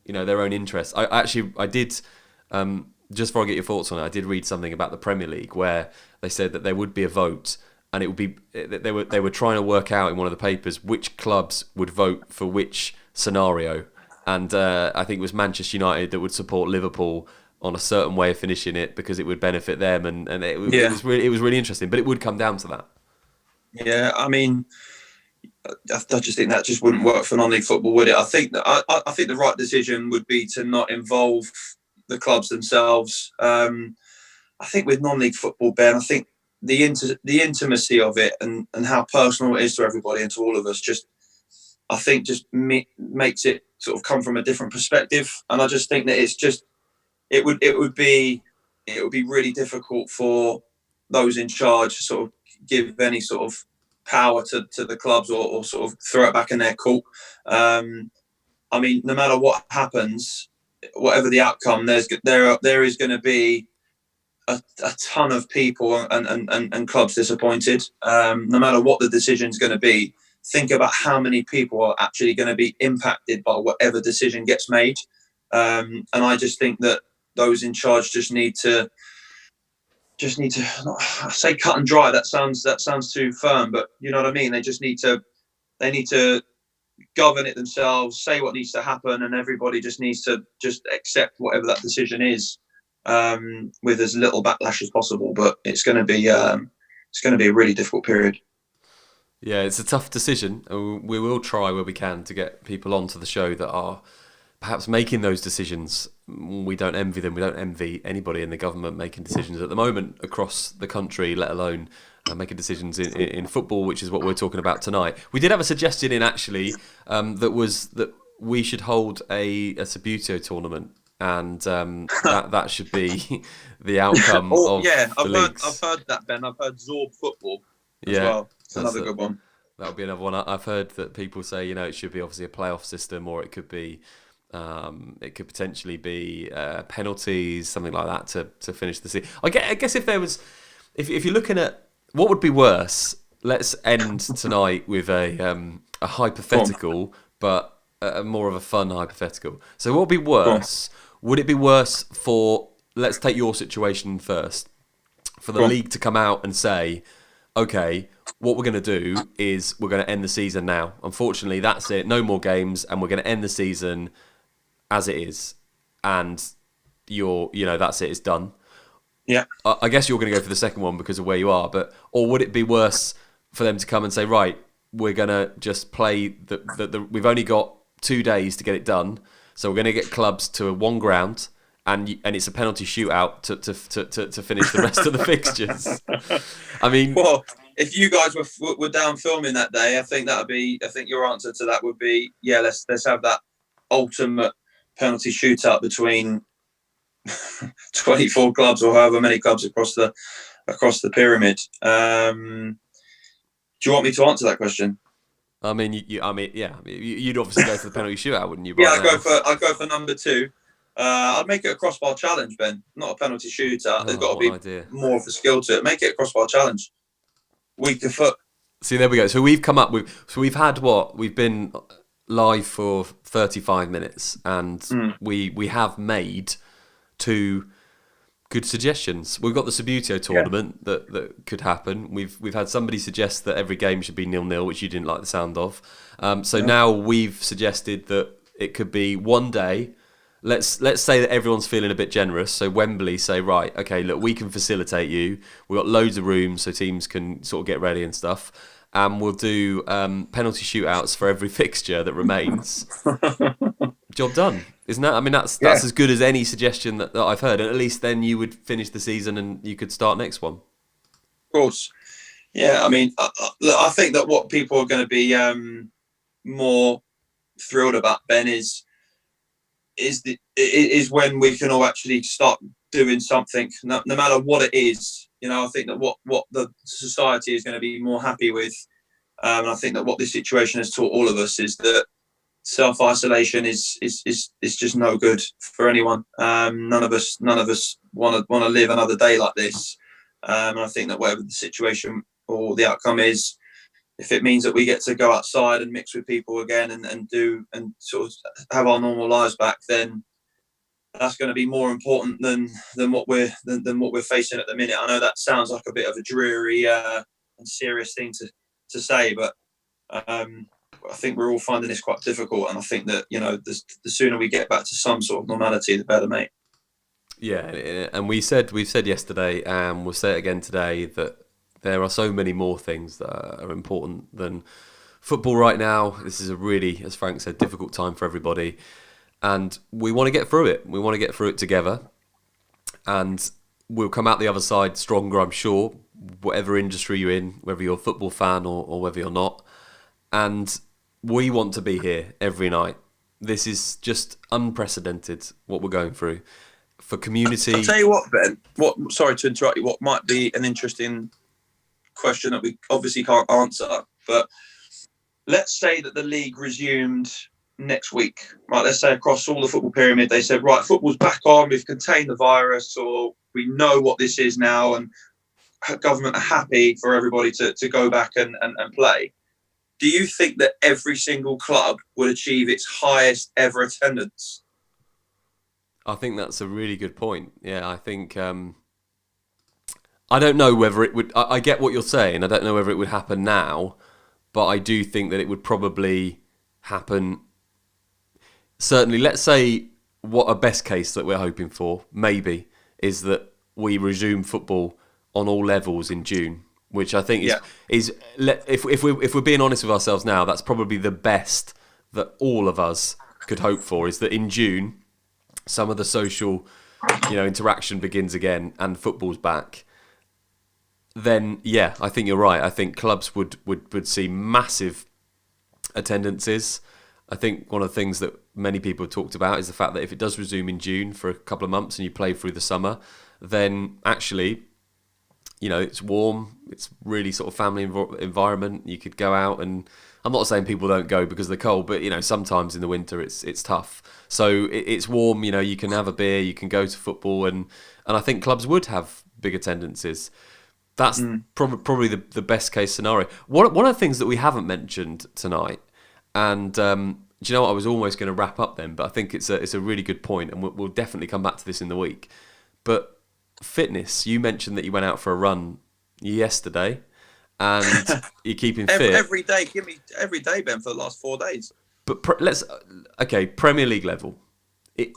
their own interests. I did. Just before I get your thoughts on it, I did read something about the Premier League where they said that there would be a vote, and it would be they were trying to work out in one of the papers which clubs would vote for which scenario, and I think it was Manchester United that would support Liverpool on a certain way of finishing it because it would benefit them, and it was really interesting, but it would come down to that. Yeah, I mean, I just think that just wouldn't work for non-league football, would it? I think that I think the right decision would be to not involve the clubs themselves. I think with non-league football, Ben, I think the intimacy of it and how personal it is to everybody and to all of us, I think makes it sort of come from a different perspective. And I just think that it would be really difficult for those in charge to sort of give any sort of power to the clubs or sort of throw it back in their court. I mean, no matter what happens, whatever the outcome, there is going to be a ton of people and clubs disappointed. No matter what the decision is going to be, think about how many people are actually going to be impacted by whatever decision gets made. And I just think that those in charge just need to I say cut and dry. That sounds too firm, but you know what I mean. They need to govern it themselves, say what needs to happen, and everybody just needs to just accept whatever that decision is, with as little backlash as possible. But it's going to be a really difficult period. Yeah, it's a tough decision. We will try where we can to get people onto the show that are perhaps making those decisions. We don't envy them. We don't envy anybody in the government making decisions at the moment across the country, let alone making decisions in football, which is what we're talking about tonight. We did have a suggestion in actually that we should hold a Subbuteo tournament, and that should be the outcome of the leagues. I've heard that, Ben. I've heard Zorb football as well. It's another good one. That'll be another one. I've heard that people say it should be obviously a playoff system, or it could be. It could potentially be penalties, something like that, to finish the season. I guess if there was, if you're looking at what would be worse, let's end tonight with a hypothetical, but more of a fun hypothetical. So what would be worse? Would it be worse for, let's take your situation first, for the league to come out and say, okay, what we're going to do is we're going to end the season now. Unfortunately, that's it. No more games, and we're going to end the season as it is, and that's it, it's done. Yeah. I guess you're going to go for the second one because of where you are, or would it be worse for them to come and say, right, we're going to just play we've only got 2 days to get it done, so we're going to get clubs to one ground, and it's a penalty shootout to finish the rest of the fixtures. I mean, well, if you guys were down filming that day, I think your answer to that would be, yeah, let's have that ultimate penalty shootout between 24 clubs or however many clubs across the pyramid. Do you want me to answer that question? I mean, you'd obviously go for the penalty shootout, wouldn't you? Yeah, I'd go for number 2. I'd make it a crossbar challenge, Ben, not a penalty shootout. There's got to be more of a skill to it. Make it a crossbar challenge. Week to foot. See, there we go. So we've come up with. So we've had what? We've been live for 35 minutes, and we have made 2 Good suggestions. We've got the Subbuteo tournament that could happen. We've had somebody suggest that every game should be 0-0, which you didn't like the sound of. Now we've suggested that it could be one day. Let's say that everyone's feeling a bit generous. So Wembley say, right, okay, look, we can facilitate you. We've got loads of rooms so teams can sort of get ready and stuff. And we'll do penalty shootouts for every fixture that remains. Job done, isn't that? I mean, that's as good as any suggestion that I've heard. And at least then you would finish the season and you could start next one. Of course. Yeah, I mean, I think that what people are going to be more thrilled about, Ben, is when we can all actually start doing something, no matter what it is. You know, I think that what the society is going to be more happy with, and I think that what this situation has taught all of us is that self-isolation is just no good for anyone. None of us want to live another day like this. And I think that whatever the situation or the outcome is, if it means that we get to go outside and mix with people again and sort of have our normal lives back, then that's going to be more important than what we're facing at the minute. I know that sounds like a bit of a dreary and serious thing to say, but I think we're all finding this quite difficult, and I think that, you know, the sooner we get back to some sort of normality, the better, mate. Yeah, and we've said yesterday, and we'll say it again today, that there are so many more things that are important than football right now. This is a really, as Frank said, difficult time for everybody, and we want to get through it. We want to get through it together, and we'll come out the other side stronger, I'm sure, whatever industry you're in, whether you're a football fan or whether you're not. And we want to be here every night. This is just unprecedented, what we're going through. For community... I'll tell you what, Ben, sorry to interrupt you, what might be an interesting question that we obviously can't answer, but let's say that the league resumed next week, right? Let's say across all the football pyramid, they said, right, football's back on, we've contained the virus, or we know what this is now, and government are happy for everybody to go back and play. Do you think that every single club would achieve its highest ever attendance? I think that's a really good point. Yeah, I think... I don't know whether it would... I get what you're saying. I don't know whether it would happen now, but I do think that it would probably happen... Certainly, let's say what a best case that we're hoping for, maybe, is that we resume football on all levels in June, which I think is if we're being honest with ourselves now, that's probably the best that all of us could hope for, is that in June, some of the social, interaction begins again and football's back. Then, yeah, I think you're right. I think clubs would see massive attendances. I think one of the things that many people have talked about is the fact that if it does resume in June for a couple of months and you play through the summer, then actually, it's warm. It's really sort of family environment. You could go out, and I'm not saying people don't go because of the cold, but sometimes in the winter it's tough. So it's warm. You can have a beer, you can go to football, and I think clubs would have big attendances. That's probably the best case scenario. One of the things that we haven't mentioned tonight, and do you know what? I was almost going to wrap up then, but I think it's a really good point, and we'll definitely come back to this in the week. But fitness, you mentioned that you went out for a run yesterday, and you're keeping fit every day. Give me every day, Ben, for the last 4 days. But Premier League level.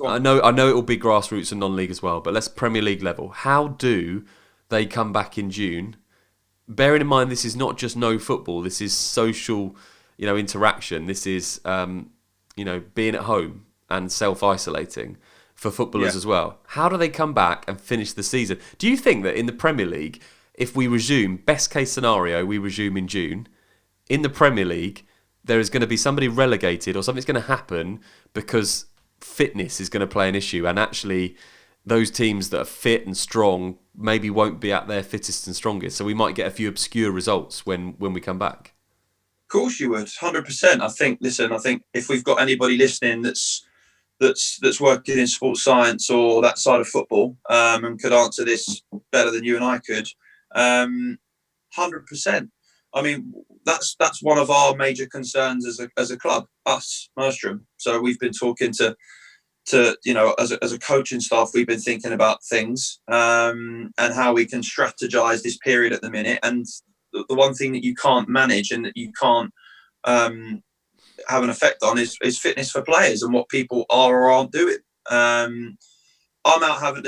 I know it will be grassroots and non-league as well, but let's Premier League level. How do they come back in June? Bearing in mind, this is not just no football. This is social, interaction. This is, being at home and self-isolating for footballers as well. How do they come back and finish the season? Do you think that in the Premier League, if we resume, best case scenario, we resume in June, in the Premier League, there is going to be somebody relegated or something's going to happen because fitness is going to play an issue, and actually those teams that are fit and strong maybe won't be at their fittest and strongest. So we might get a few obscure results when we come back. Of course you would, 100%. I think if we've got anybody listening that's working in sports science or that side of football, and could answer this better than you and I could, 100%. I mean, that's one of our major concerns as a club, us, Merstrom. So we've been talking to as a coaching staff, we've been thinking about things and how we can strategize this period at the minute. And the one thing that you can't manage and that you can't have an effect on is fitness for players and what people are or aren't doing. I'm out having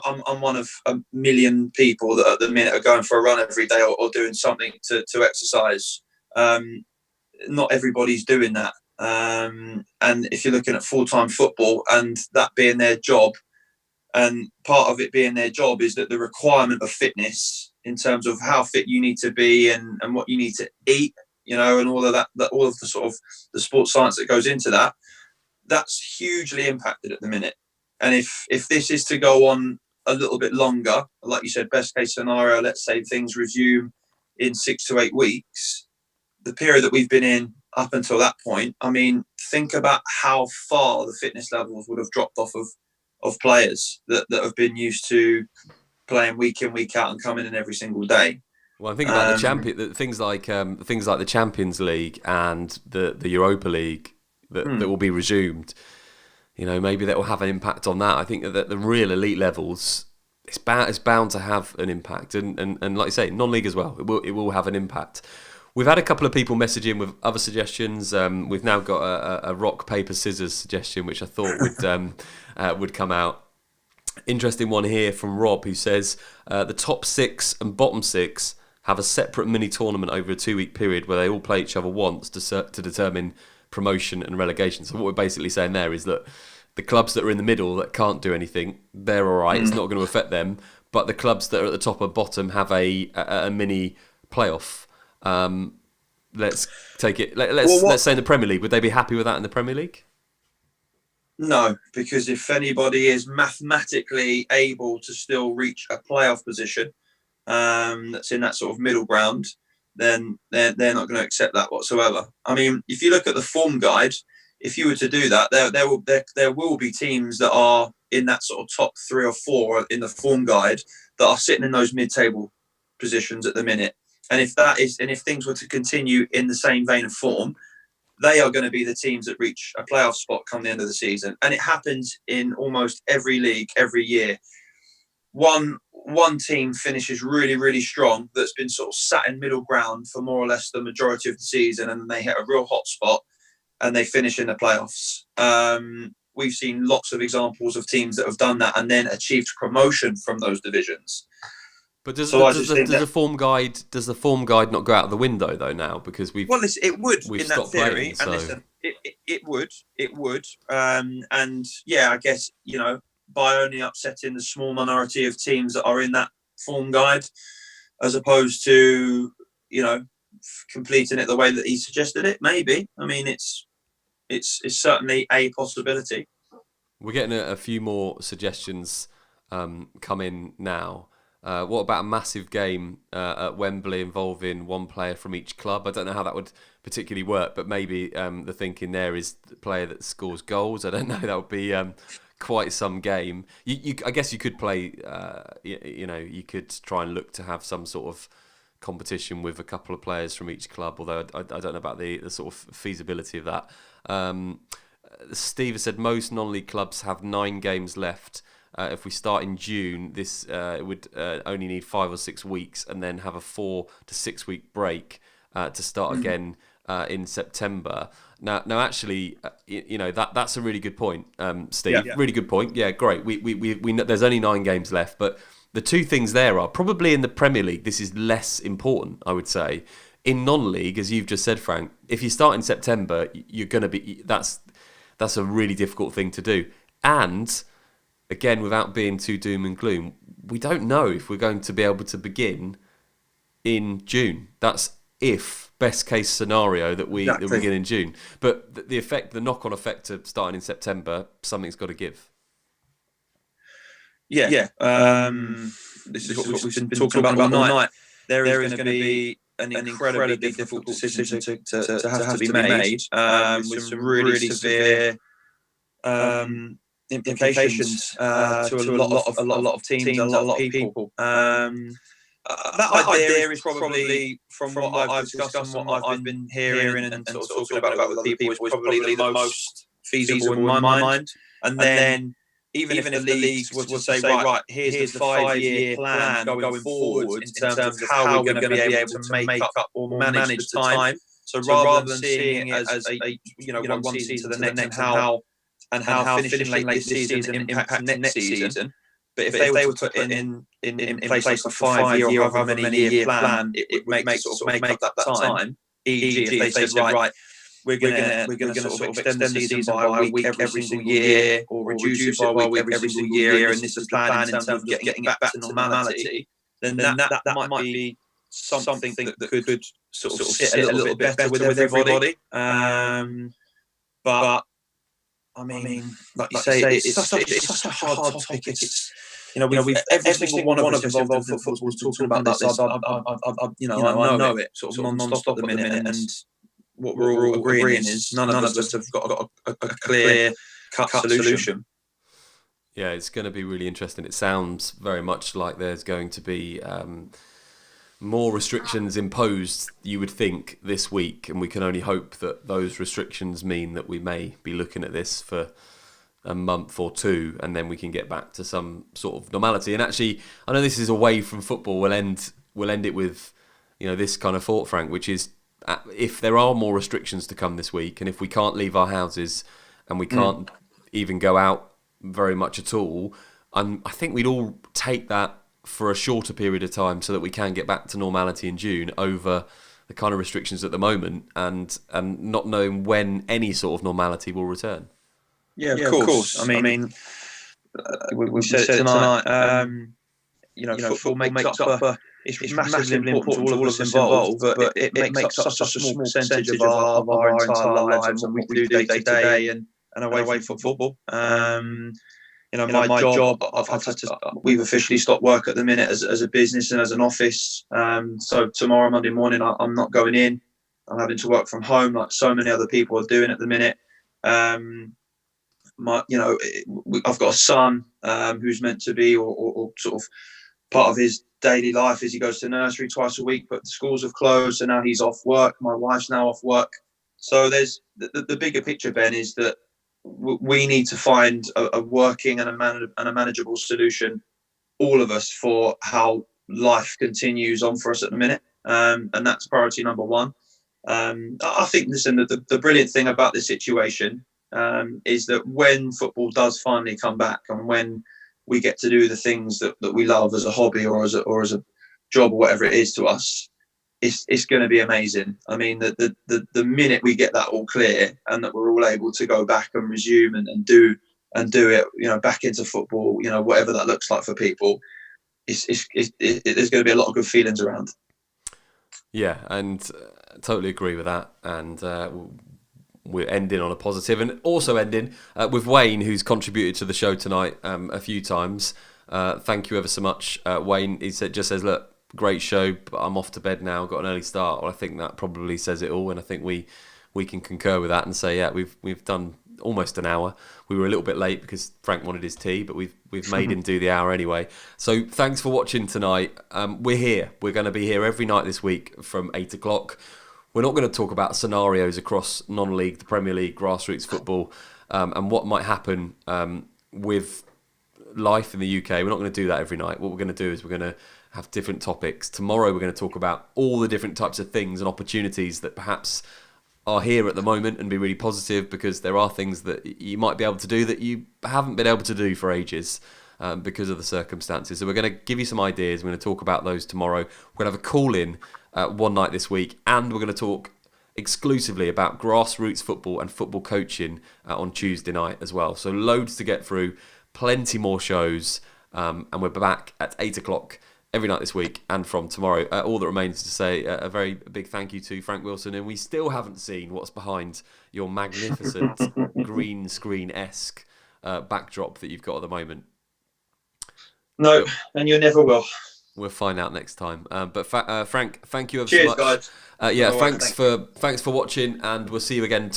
I'm one of a million people that at the minute are going for a run every day or doing something to exercise. Not everybody's doing that. And if you're looking at full-time football and that being their job, and part of it being their job is that the requirement of fitness in terms of how fit you need to be and what you need to eat, and all of that all of the sort of the sports science that goes into that, that's hugely impacted at the minute. And if this is to go on a little bit longer, like you said, best case scenario, let's say things resume in 6 to 8 weeks, the period that we've been in up until that point, I mean, think about how far the fitness levels would have dropped off of players that have been used to playing week in, week out and coming in every single day. Well, I think about things like the Champions League and the Europa League that will be resumed. Maybe that will have an impact on that. I think that the real elite levels, it's bound to have an impact, and like I say, non-league as well. It will have an impact. We've had a couple of people message in with other suggestions. We've now got a rock paper scissors suggestion, which I thought would come out. Interesting one here from Rob, who says the top 6 and bottom 6 have a separate mini tournament over a 2-week period where they all play each other once to determine promotion and relegation. So what we're basically saying there is that the clubs that are in the middle that can't do anything, they're all right. It's not going to affect them. But the clubs that are at the top and bottom have a mini playoff. Let's take it. Let's say in the Premier League, would they be happy with that in the Premier League? No, because if anybody is mathematically able to still reach a playoff position that's in that sort of middle ground, then they're not going to accept that whatsoever. I mean, if you look at the form guide, if you were to do that, there will be teams that are in that sort of top 3 or 4 in the form guide that are sitting in those mid-table positions at the minute. And if things were to continue in the same vein of form, they are going to be the teams that reach a playoff spot come the end of the season. And it happens in almost every league every year. One team finishes really, really strong that's been sort of sat in middle ground for more or less the majority of the season, and then they hit a real hot spot and they finish in the playoffs. We've seen lots of examples of teams that have done that and then achieved promotion from those divisions. But does the form guide not go out of the window though now, because it would in that theory, playing, so. And listen, it would, and yeah, I guess by only upsetting the small minority of teams that are in that form guide, as opposed to completing it the way that he suggested it, maybe. I mean, it's certainly a possibility. We're getting a few more suggestions come in now. What about a massive game at Wembley involving one player from each club? I don't know how that would particularly work, but maybe the thinking there is the player that scores goals. I don't know. That would be quite some game. I guess you could play. You could try and look to have some sort of competition with a couple of players from each club. Although I don't know about the sort of feasibility of that. Steve has said most non-league clubs have 9 games left. If we start in June, this it would only need 5 or 6 weeks, and then have a 4 to 6 week break to start again in September. Now, actually, that's a really good point, Steve. Yeah. Really good point. Yeah, great. We know there's only 9 games left, but the two things there are probably in the Premier League. This is less important, I would say. In non-league, as you've just said, Frank, if you start in September, you're going to be that's a really difficult thing to do, and again, without being too doom and gloom, we don't know if we're going to be able to begin in June. That's if best case scenario that we begin in June. But the knock-on effect of starting in September, something's got to give. Yeah. This is what we've been talking about all night. There is going to be an incredibly difficult decision to have to be made with some really severe implications to a lot of teams and a lot of people. That idea is probably, from what I've discussed and what I've been hearing and sort of talking about with people, is probably the most feasible in my mind. And then even if the leagues were to say, right, here's the 5-year plan going forward in terms of how we're going to be able to make up or manage the time. So rather than seeing it as a one season to the next, and how finishing late this season impacts next season. But if they were to put in place like a 5-year or however many year plan, it would make up that time. E.g., if they said, right, we're going to sort of extend the season by a week every single year, or reduce it by a week every single year, and this is the plan in terms of getting it back to normality, then that might be something that could sort of sit a little bit better with everybody. But I mean, like you say, it's such a hard topic. It's we've every single one of us involved in football is talking about this. I know it sort of non-stop at the minute, and what we're all agreeing is none of us have got a clear cut solution. Yeah, it's going to be really interesting. It sounds very much like there's going to be more restrictions imposed, you would think, this week, and we can only hope that those restrictions mean that we may be looking at this for a month or two, and then we can get back to some sort of normality. And actually, I know this is away from football. We'll end it with this kind of thought, Frank, which is if there are more restrictions to come this week, and if we can't leave our houses and we can't even go out very much at all, I think we'd all take that for a shorter period of time so that we can get back to normality in June over the kind of restrictions at the moment, and not knowing when any sort of normality will return. Yeah, of course. I mean, we said it tonight. Football makes up it's massively important to all of us involved, but it makes up such a small percentage of our entire lives and what we do day to day and away from football. My job, we've officially stopped work at the minute as a business and as an office. So tomorrow, Monday morning, I'm not going in. I'm having to work from home like so many other people are doing at the minute. I've got a son who's meant to be or sort of part of his daily life is he goes to nursery twice a week, but the schools have closed, so now he's off work. My wife's now off work. So there's the bigger picture, Ben, is that we need to find a working and a manageable solution, all of us, for how life continues on for us at the minute. And that's priority number one. I think, listen, the brilliant thing about this situation is that when football does finally come back and when we get to do the things that we love as a hobby or as a job or whatever it is to us, it's going to be amazing. I mean, the minute we get that all clear and that we're all able to go back and resume and do it, back into football, whatever that looks like for people, there's going to be a lot of good feelings around. Yeah, and totally agree with that. And we're ending on a positive, and also ending with Wayne, who's contributed to the show tonight a few times. Thank you ever so much, Wayne. He just says, look, great show, but I'm off to bed now, got an early start. Well, I think that probably says it all, and I think we can concur with that and say, yeah, we've done almost an hour. We were a little bit late because Frank wanted his tea, but we've made him do the hour anyway. So thanks for watching tonight. We're here. We're going to be here every night this week from 8 o'clock. We're not going to talk about scenarios across non-league, the Premier League, grassroots football, and what might happen with life in the UK. We're not going to do that every night. What we're going to do is we're going to have different topics. Tomorrow we're going to talk about all the different types of things and opportunities that perhaps are here at the moment and be really positive, because there are things that you might be able to do that you haven't been able to do for ages because of the circumstances. So we're going to give you some ideas. We're going to talk about those tomorrow. We're going to have a call-in one night this week, and we're going to talk exclusively about grassroots football and football coaching on Tuesday night as well. So loads to get through, plenty more shows, and we're back at 8 o'clock every night this week and from tomorrow. All that remains to say a very big thank you to Frank Wilson, and we still haven't seen what's behind your magnificent green screen-esque backdrop that you've got at the moment. No, and you never will. We'll find out next time. But Frank, thank you ever Cheers, so much. Guys. Thanks for watching, and we'll see you again tomorrow.